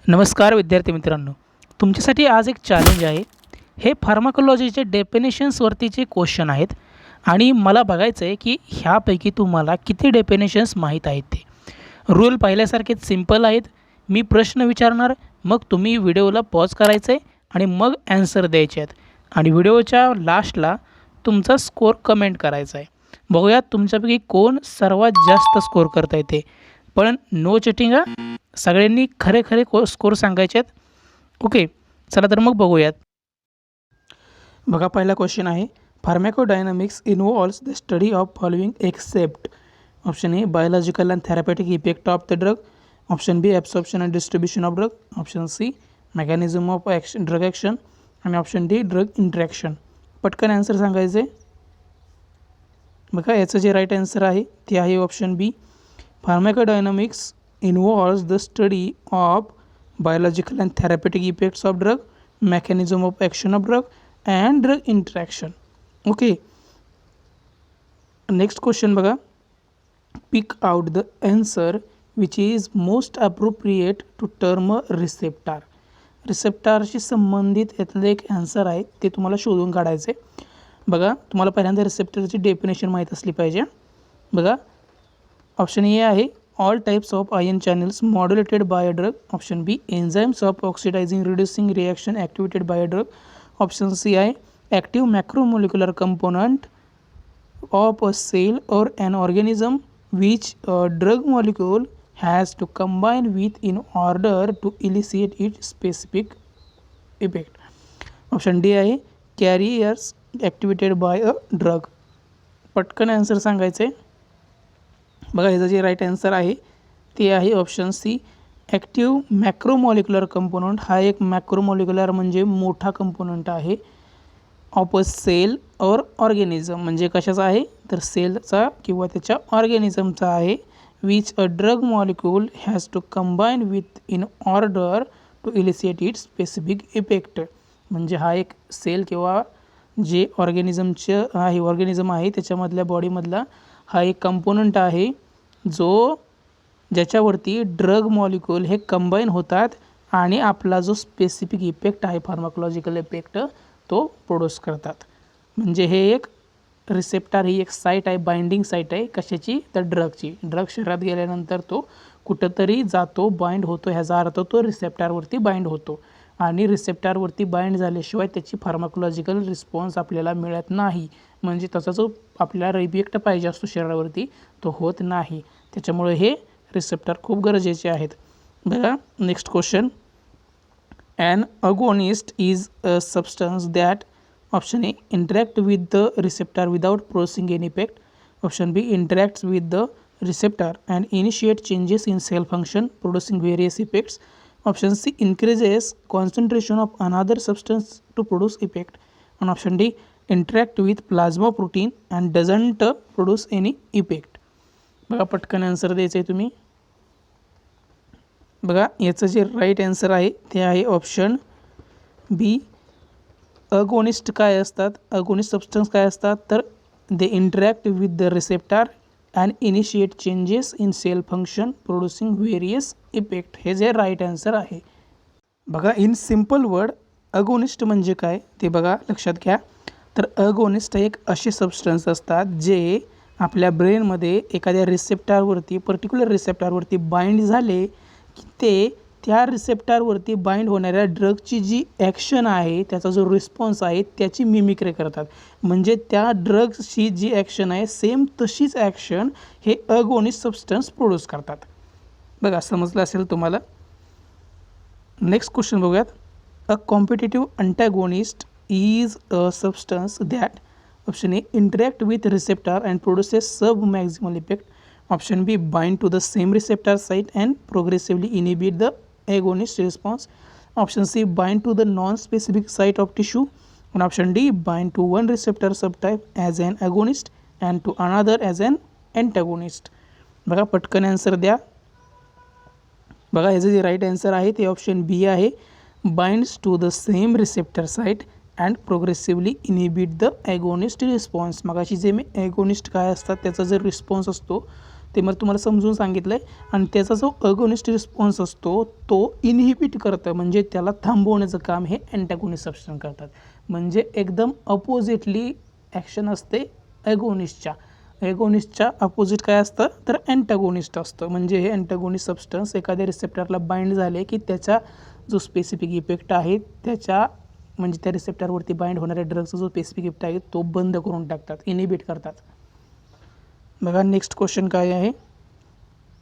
नमस्कार विद्यार्थी मित्रांनो, तुमच्यासाठी आज एक चॅलेंज आहे. हे फार्माकोलॉजीचे डेफिनेशन्सवरतीचे क्वेश्चन आहेत आणि मला बघायचं आहे की ह्यापैकी तुम्हाला किती डेफिनेशन्स माहीत आहेत ते. रूल पाहिल्यासारखेच सिंपल आहेत. मी प्रश्न विचारणार, मग तुम्ही व्हिडिओला पॉज करायचं आहे आणि मग ॲन्सर द्यायचे आहेत आणि व्हिडिओच्या लास्टला तुमचा स्कोर कमेंट करायचा आहे. बघूयात तुमच्यापैकी कोण सर्वात जास्त स्कोर करता येते. पण नो चिटिंग हां. सगळ्यांनी खरे खरे स्कोर सांगायचे आहेत. ओके, चला तर मग बघूयात. बघा, पहिला क्वेश्चन आहे, pharmacodynamics involves the study of following except. Option A biological and therapeutic effect of the drug. Option B absorption and distribution of drug. Option C mechanism of drug action आणि option D drug interaction. पटकन answer सांगायचे. बघा, याचं जे right answer आहे ते आहे option B. Pharmacodynamics involves the study of biological and therapeutic effects of drug, mechanism of action of drug and drug interaction. Okay, next question बघा, pick out the answer which is most appropriate to term a receptor. रिसेप्टारशी संबंधित यातलं एक answer आहे ते तुम्हाला शोधून काढायचे. बघा, तुम्हाला पहिल्यांदा रिसेप्टरची डेफिनेशन माहीत असली पाहिजे. बघा, ऑप्शन ए आहे all types of ion channels modulated by a drug. Option B enzymes of oxidizing reducing reaction activated by a drug. Option C I active macromolecular component of a cell or an organism which a drug molecule has to combine with in order to elicit its specific effect. Option D आहे carriers activated by a drug. पटकन answer सांगायचे. बघा, ह्याचं जे right answer आहे ते आहे option C active macromolecular component. हा एक मॅक्रोमॉलिक्युलर म्हणजे मोठा कंपोनंट आहे. ऑफ अ सेल और ऑर्गॅनिझम म्हणजे कशाचा आहे तर सेलचा किंवा त्याच्या ऑर्गॅनिझमचा आहे. Which a drug molecule has to combine with in order to elicit it specific effect. म्हणजे हा एक सेल किंवा जे ऑर्गॅनिझमचं आहे ऑर्गॅनिझम आहे त्याच्यामधल्या बॉडीमधला हा एक कंपोनंट आहे ज्याच्यावरती ड्रग मॉलिक्यूल हे कंबाईन होतात आणि आपला जो स्पेसिफिक इफेक्ट आहे फार्माकोलॉजिकल इफेक्ट तो प्रोड्यूस करतात. म्हणजे हे एक रिसेप्टार ही एक साईट आहे, बाइंडिंग साईट आहे. कशाची तर ड्रगची. ड्रग शरीरात गेल्यानंतर तो कुठंतरी जातो, बाइंड होतो. ह्याचा अर्थ तो रिसेप्टारवरती बाइंड होतो आणि रिसेप्टारवरती बाइंड झाल्याशिवाय त्याची फार्माकोलॉजिकल रिस्पॉन्स आपल्याला मिळत नाही. म्हणजे त्याचा जो आपल्याला इफेक्ट पाहिजे असतो शरीरावरती तो होत नाही. त्याच्यामुळे हे रिसेप्टर खूप गरजेचे आहेत. बघा, next question, an agonist is a substance that. Option A interact with the receptor without producing any effect. Option B interacts with the receptor and initiate changes in cell function producing various effects. Option C increases concentration of another substance to produce effect. And option D interact with plasma protein and doesn't produce any effect. बघा, पटकन answer द्यायचं आहे तुम्ही. बघा, याचं जे right answer आहे ते आहे ऑप्शन बी. अगोनिस्ट काय असतात, अगोनिस्ट सबस्टन्स काय असतात तर they interact with the receptor and initiate changes in cell function producing various effect. हे जे राईट आन्सर आहे. बघा, इन सिम्पल वर्ड अगोनिस्ट म्हणजे काय ते बघा लक्षात घ्या. तर अगोनिस्ट एक असे सबस्टन्स असतात जे आपल्या ब्रेनमध्ये एखाद्या रिसेप्टारवरती पर्टिक्युलर रिसेप्टारवरती बाइंड झाले की ते त्या रिसेप्टारवरती बाइंड होणाऱ्या ड्रगची जी ॲक्शन आहे त्याचा जो रिस्पॉन्स आहे त्याची मिमिक्री करतात. म्हणजे त्या ड्रग्सची जी ॲक्शन आहे सेम तशीच ॲक्शन हे अगोनिस्ट सबस्टन्स प्रोड्यूस करतात. बघा, समजलं असेल तुम्हाला. नेक्स्ट क्वेश्चन बघूयात. A competitive antagonist is a substance that. Option A interact with receptor and produces submaximal effect. Option B bind to the same receptor site and progressively inhibit the agonist response. Option C bind to the non-specific site of tissue. And option D bind to one receptor subtype as an agonist and to another as an antagonist. बघा, पटकन answer द्या. बघा, ह्याचं जे right answer आहे ते option B आहे. Binds to the same receptor site and progressively inhibit the agonist response. मगाशी जे मी ॲगोनिस्ट काय असतात त्याचा जर रिस्पॉन्स असतो ते मग तुम्हाला समजून सांगितलं आहे. आणि त्याचा जो अगोनिस्ट रिस्पॉन्स असतो तो इनहिबिट करतं, म्हणजे त्याला थांबवण्याचं काम हे अँटॅगोनिस्ट सबस्टन्स करतात. म्हणजे एकदम अपोजिटली ॲक्शन असते ॲगोनिस्टच्या. ॲगोनिस्टच्या अपोजिट काय असतं तर अँटॅगोनिस्ट असतं. म्हणजे हे अँटॅगोनिस्ट सबस्टन्स एखाद्या रिसेप्टरला बाइंड झाले की त्याचा जो स्पेसिफिक इफेक्ट आहे त्याच्या म्हणजे त्या रिसेप्टरवरती बाइंड होणाऱ्या ड्रगचा जो स्पेसिफिक इफेक्ट आहे तो बंद करून टाकतात, इनिबिट करतात. बघा नेक्स्ट क्वेश्चन काय आहे,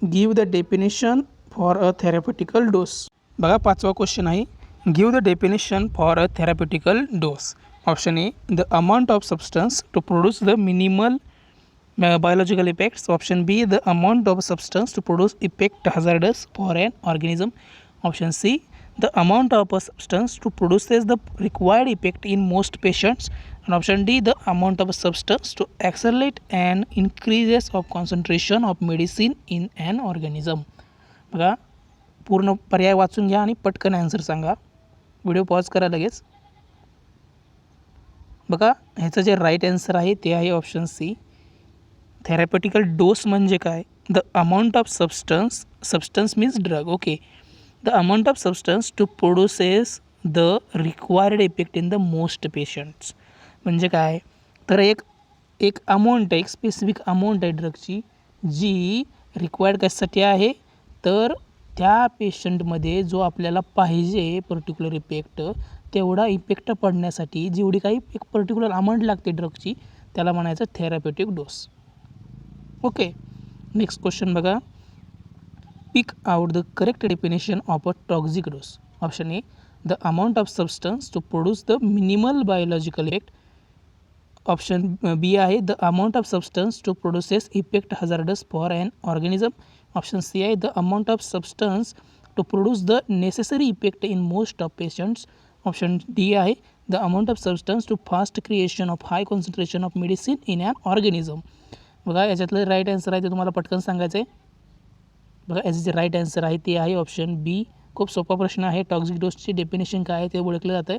give the definition for a therapeutical dose. बघा 5वा क्वेश्चन आहे, give the definition for a therapeutical dose. Option A the amount of substance to produce the minimal biological effects. Option B the amount of substance to produce effect hazardous for an organism. Option C the amount of a substance to produces the required effect in most patients. And option D the amount of a substance to accelerate an increases of concentration of medicine in an organism. बघा पूर्ण पर्याय वाचून घ्या आणि पटकन answer सांगा. Video pause करा लगेच. बघा ह्याचं जे राईट आन्सर आहे ते आहे ऑप्शन सी. थेरापेटिकल डोस म्हणजे काय, the amount of substance means drug. Okay, the amount of substance to produces the required effect in the most patients. म्हणजे काय तर एक अमाऊंट आहे, एक स्पेसिफिक अमाऊंट आहे ड्रगची जी रिक्वायर्ड कशासाठी आहे तर त्या पेशंटमध्ये जो आपल्याला पाहिजे पर्टिक्युलर इफेक्ट तेवढा इफेक्ट पडण्यासाठी जेवढी काही एक पर्टिक्युलर अमाऊंट लागते ड्रगची त्याला म्हणायचं therapeutic dose. Okay, next question बघा, pick out the correct definition of a toxic dose. Option A the amount of substance to produce the minimal biological effect. Option B आहे the amount of substance to produces effect hazardous for an organism. Option C आहे the amount of substance to produce the necessary effect in most of patients. Option D आहे the amount of substance to fast creation of high concentration of medicine in an organism. बघा याच्यातलं right answer आहे ते तुम्हाला पटकन सांगायचं आहे. बघा याचं जे राईट आन्सर आहे ते आहे ऑप्शन बी. खूप सोपा प्रश्न आहे. टॉक्सिक डोसची डेफिनेशन काय आहे ते ओळखलं जातं आहे,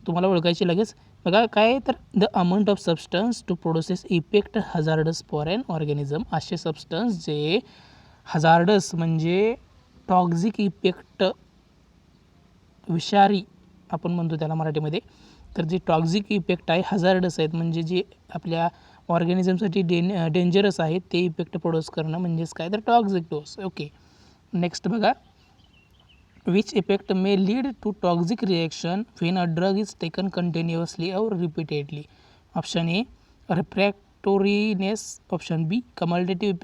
तुम्हाला ओळखायची लगेच. बघा काय तर the amount of substance to produces effect hazardous for an organism. असे सबस्टन्स जे हजार्डस म्हणजे टॉक्सिक इफेक्ट विषारी आपण म्हणतो त्याला मराठीमध्ये, तर जे टॉक्सिक इफेक्ट आहे हजार्डस आहेत म्हणजे जे आपल्या ऑर्गॅनिझमसाठी डेंजरस आहे ते इफेक्ट प्रोड्यूस करणं म्हणजेच काय तर टॉक्सिक डोस. ओके, नेक्स्ट बघा, which effect may lead to toxic reaction when a drug is taken continuously और repeatedly. Option A refractoriness. Option B cumulative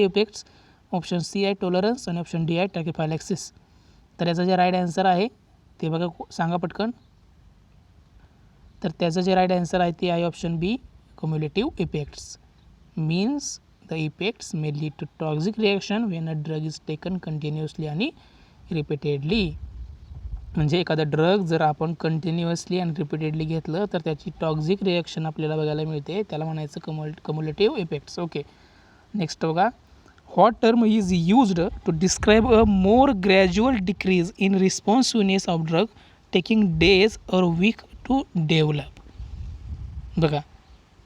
effects. Option C आहे टॉलरन्स आणि ऑप्शन डी आहे tachyphylaxis. तर याचं जे right answer आहे ते बघा सांगा पटकन. तर त्याचं जे राईट आन्सर आहे ते आहे option B cumulative effects. Means the effects may lead to toxic reaction when a drug is taken continuously आणि repeatedly. म्हणजे एखादा ड्रग जर आपण कंटिन्युअसली आणि रिपीटेडली घेतलं तर त्याची टॉक्सिक रिॲक्शन आपल्याला बघायला मिळते, त्याला म्हणायचं कम्युलेटिव्ह इफेक्ट्स. ओके, नेक्स्ट बघा, what term is used to describe a more gradual decrease in responsiveness of drug taking days और वीक टू डेव्हलप. बघा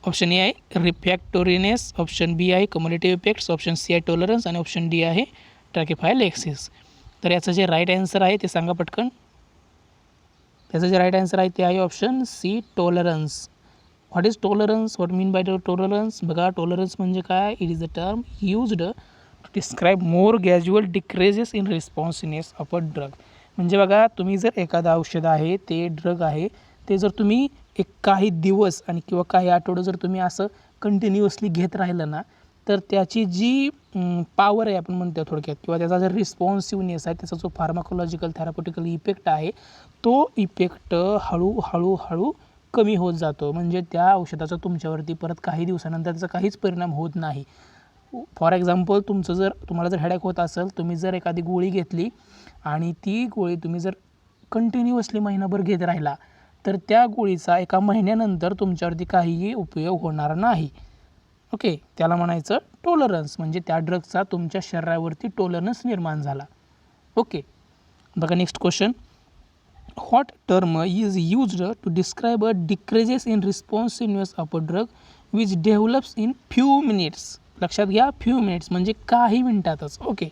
ऑप्शन ए आहे रिफ्रॅक्टोरीनेस, ऑप्शन बी आहे कम्युलेटिव्ह इफेक्ट्स, ऑप्शन सी आहे tolerance आणि option D आहे tachyphylaxis. तर याचं जे राईट आन्सर आहे ते सांगा पटकन. त्याचं जे राईट आन्सर आहे ते आहे option C tolerance. What is tolerance, what mean by tolerance. बघा टॉलरन्स म्हणजे काय, it is a term used to describe more gradual decreases in responsiveness of a drug. म्हणजे बघा तुम्ही जर एखादं औषध आहे ते ड्रग आहे ते जर तुम्ही एक काही दिवस आणि किंवा काही आठवडं जर तुम्ही असं कंटिन्युअसली घेत राहिलं ना तर त्याची जी पॉवर आहे आपण म्हणतो थोडक्यात, किंवा त्याचा जर रिस्पॉन्सिव्हनेस आहे, त्याचा जो फार्माकोलॉजिकल थेरापेटिकल इफेक्ट आहे तो इफेक्ट हळूहळू कमी होत जातो. म्हणजे त्या औषधाचा तुमच्यावरती परत काही दिवसानंतर त्याचा काहीच परिणाम होत नाही. फॉर एक्झाम्पल तुम्हाला जर हेडेक होत असेल, तुम्ही जर एखादी गोळी घेतली आणि ती गोळी तुम्ही जर कंटिन्युअसली महिनाभर घेत राहिला तर त्या गोळीचा एका महिन्यानंतर तुमच्यावरती काहीही उपयोग होणार नाही. ओके, त्याला म्हणायचं टॉलरन्स. म्हणजे त्या ड्रगचा तुमच्या शरीरावरती टॉलरन्स निर्माण झाला. ओके, बघा next question, what term is used to describe a decreases in responsiveness of a drug which develops in few minutes लक्षात घ्या, फ्यू मिनिट्स म्हणजे काही मिनिटातच. ओके,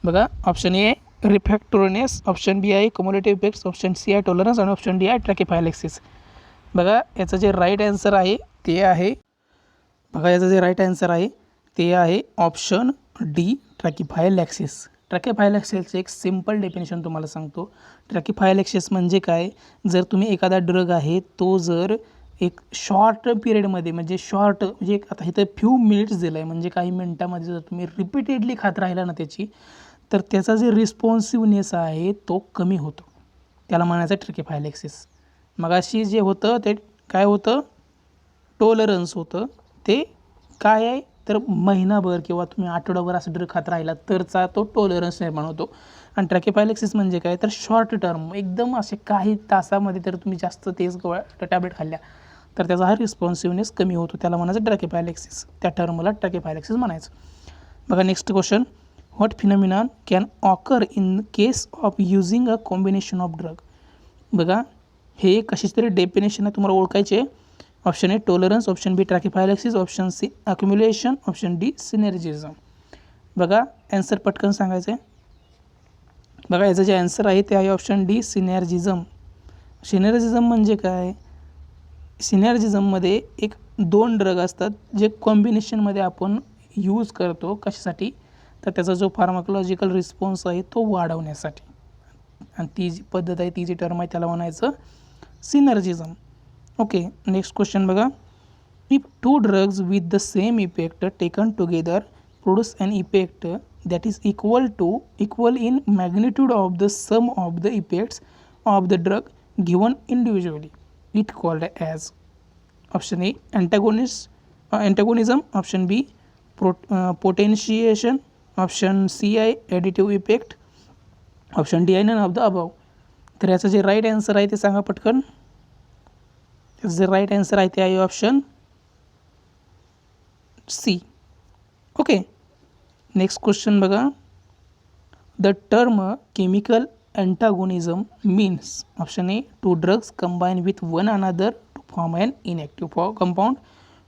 बघा option A refractoriness, option B आहे क्युमुलेटिव्ह इफेक्ट्स, ऑप्शन सी आहे tolerance आणि option D आहे ट्रॅकिफायलॅक्सिस. बघा याचं जे राईट आन्सर आहे ते आहे, बघा याचं जे राईट आन्सर आहे ते आहे ऑप्शन डी ट्रॅकिफायलॅक्सिस. ट्रॅकिफायलॅक्सिसचं एक सिम्पल डेफिनेशन तुम्हाला सांगतो. ट्रॅकिफायलॅक्सिस म्हणजे काय, जर तुम्ही एखादा ड्रग आहे तो जर एक शॉर्ट पिरियडमध्ये म्हणजे शॉर्ट म्हणजे आता इथं फ्यू मिनिट्स दिलं आहे म्हणजे काही मिनटामध्ये जर तुम्ही रिपीटेडली खात राहिला ना त्याची, तर त्याचा जे रिस्पॉन्सिव्हनेस आहे तो कमी होतो, त्याला म्हणायचं ट्रॅकिफायलॅक्सिस. मगाशी जे होतं ते काय होतं, टॉलरन्स होतं. ते काय आहे तर महिनाभर किंवा तुम्ही आठवडाभर असं ड्रग खात राहिला तरचा तो टॉलरन्स निर्माण होतो. आणि ट्रॅकिफायलॅक्सिस म्हणजे काय तर शॉर्ट टर्म एकदम असे काही तासामध्ये तर तुम्ही जास्त तेज टॅबलेट खाल्ल्या तर त्याचा हा रिस्पॉन्सिव्हनेस कमी होतो, त्याला म्हणायचं ट्रॅकिफायलॅक्सिस. त्या टर्मला ट्रॅकिफायलॅक्सिस म्हणायचं. बघा next question, what phenomenon can occur in case of using a combination of drug. बघा हे कशाची तरी डेफिनेशन आहे, तुम्हाला ओळखायचे. Option A tolerance, option B tachyphylaxis, option C accumulation, option D synergism. बघा ॲन्सर पटकन सांगायचं आहे. बघा याचं जे ॲन्सर आहे ते आहे ऑप्शन डी सिनर्जिझम. सिनर्जिझम म्हणजे काय, सिनर्जिझममध्ये एक दोन ड्रग असतात जे कॉम्बिनेशनमध्ये आपण यूज करतो. कशासाठी तर त्याचा जो फार्माकोलॉजिकल रिस्पॉन्स आहे तो वाढवण्यासाठी. आणि ती जी पद्धत आहे ती जी टर्म आहे त्याला म्हणायचं सिनर्जिझम. ओके नेक्स्ट क्वेश्चन बघा, if two drugs with the same effect taken together produce an effect that is equal in magnitude of the sum of the effects of the drug given individually, it called as option A antagonism, option B potentiation, option C आहे additive effect, option D आहे none of the above. तर याचं जे right answer आहे ते सांगा पटकन. त्याचं जे राईट आन्सर आहे ते आहे option C. Okay next question बघा, the term chemical antagonism means option A two drugs combine with one another to form an inactive compound,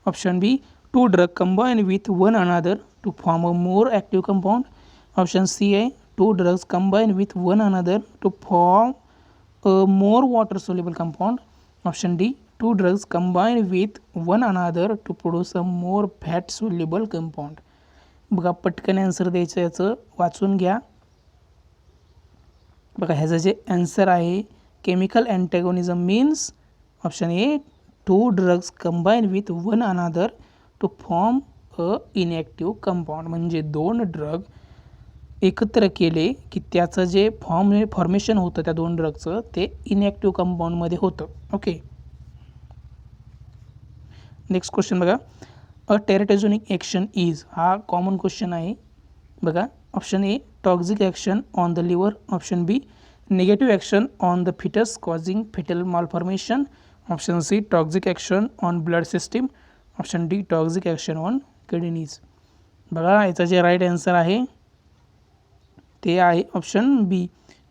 option B two drugs combine with one another to form a more active compound, option C आहे two drugs combine with one another to form a more water soluble compound, option D two drugs combine with one another to produce a more fat soluble compound. बघा पटकन answer द्यायचं, याचं वाचून घ्या. बघा ह्याचं जे ॲन्सर आहे chemical antagonism means option A two drugs combine with one another to form a inactive compound. म्हणजे दोन ड्रग एकत्र केले की त्याचं जे फॉर्मेशन होतं त्या दोन ड्रगचं ते इनॅक्टिव्ह कंपाऊंडमध्ये होतं. ओके नेक्स्ट क्वेश्चन बघा, अ टेराटोजेनिक ॲक्शन इज, हा कॉमन क्वेश्चन आहे. बघा option A toxic action on the liver, option B negative action on the fetus causing fetal malformation, option C toxic action on blood system, option D toxic action on kidneys. बघा याचं जे right answer आहे ते आहे option B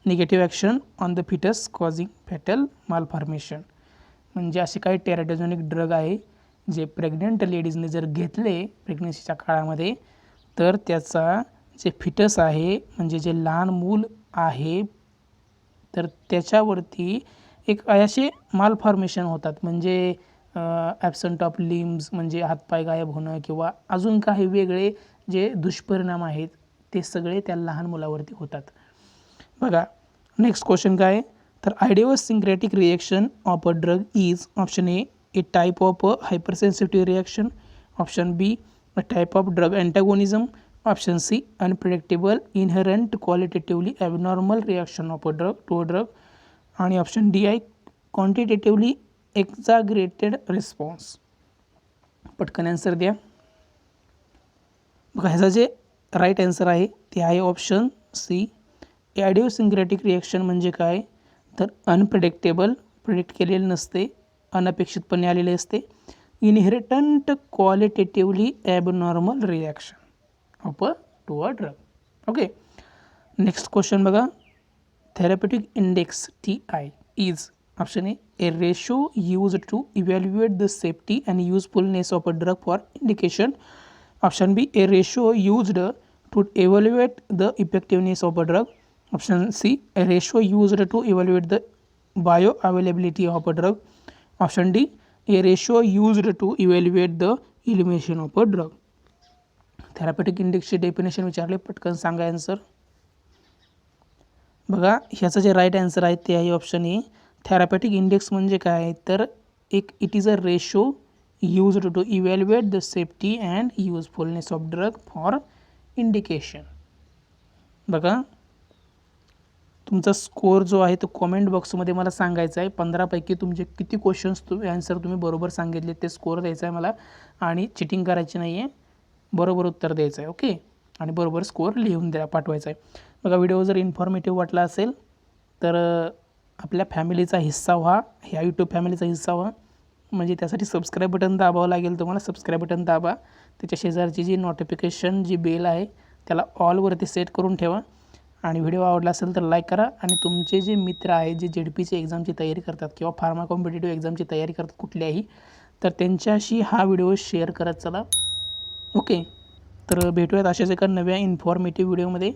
negative action on the fetus causing fetal malformation. म्हणजे असे काही teratogenic drug आहे जे प्रेग्नंट लेडीजने जर घेतले प्रेग्नन्सीच्या काळामध्ये तर त्याचा जे फिटस आहे म्हणजे जे लहान मूल आहे तर त्याच्यावरती एक असे मालफॉर्मेशन होतात. म्हणजे ॲब्संट ऑफ लिम्स म्हणजे हातपाय गायब होणं किंवा अजून काही वेगळे जे दुष्परिणाम आहेत ते सगळे त्या लहान मुलावरती होतात. बघा नेक्स्ट क्वेश्चन काय आहे तर idiosyncratic reaction of a drug is option A a type of hypersensitivity reaction, option B a type of drug antagonism, option C unpredictable inherent qualitatively abnormal reaction of a drug to a drug, आणि option D आहे क्वांटिटेटिव्हली एक्झाग्रेटेड response. पटकन answer द्या. बघा ह्याचा जे right answer आहे ते आहे ऑप्शन सी. आयडिओसिंक्रेटिक रिॲक्शन म्हणजे काय तर अनप्रिडिक्टेबल, प्रिडिक्ट केलेले नसते, अनपेक्षितपणे आलेले असते. Inherent qualitatively abnormal reaction of to a drug. Okay next question बघा, therapeutic index TI is option A ratio use to evaluate the safety and usefulness of a drug for indication, option B, a ratio used to evaluate the effectiveness of a drug. Option C, a ratio used to evaluate the bioavailability of a drug. Option D, a ratio used to evaluate the elimination of a drug. Therapeutic इंडेक्सची definition विचारले, पटकन सांगा answer. बघा ह्याचं जे right answer आहे ते आहे ऑप्शन ए. थेरॅपेटिक इंडेक्स म्हणजे काय, तर it is a ratio used to evaluate the safety and usefulness of drug for indication. बघा तुमचा स्कोअर जो आहे तो कॉमेंट बॉक्समध्ये मला सांगायचा आहे. 15पैकी तुमचे किती क्वेश्चन्स आन्सर तुम्ही बरोबर सांगितले ते स्कोअर द्यायचा आहे मला, आणि चिटिंग करायची नाही आहे, बरोबर उत्तर द्यायचं आहे. ओके, आणि बरोबर स्कोअर लिहून पाठवायचा आहे. बघा व्हिडिओ जर इन्फॉर्मेटिव्ह वाटला असेल तर आपल्या फॅमिलीचा हिस्सा व्हा, ह्या यूट्यूब फॅमिलीचा हिस्सा व्हा. म्हणजे त्यासाठी सबस्क्राईब बटन दाबावं लागेल तुम्हाला. सबस्क्राईब बटन दाबा, त्याच्या शेजारची जी नोटिफिकेशन जी बेल आहे त्याला ऑलवरती सेट करून ठेवा. आणि व्हिडिओ आवडला असेल तर लाईक करा. आणि तुमचे जे मित्र आहेत जे ZPची एक्झामची तयारी करतात किंवा फार्मा कॉम्पिटेटिव्ह एक्झामची तयारी करतात कुठल्याही, तर त्यांच्याशी हा व्हिडिओ शेअर करत चला. ओके, तर भेटूयात अशाच एका नव्या इन्फॉर्मेटिव्ह व्हिडिओमध्ये.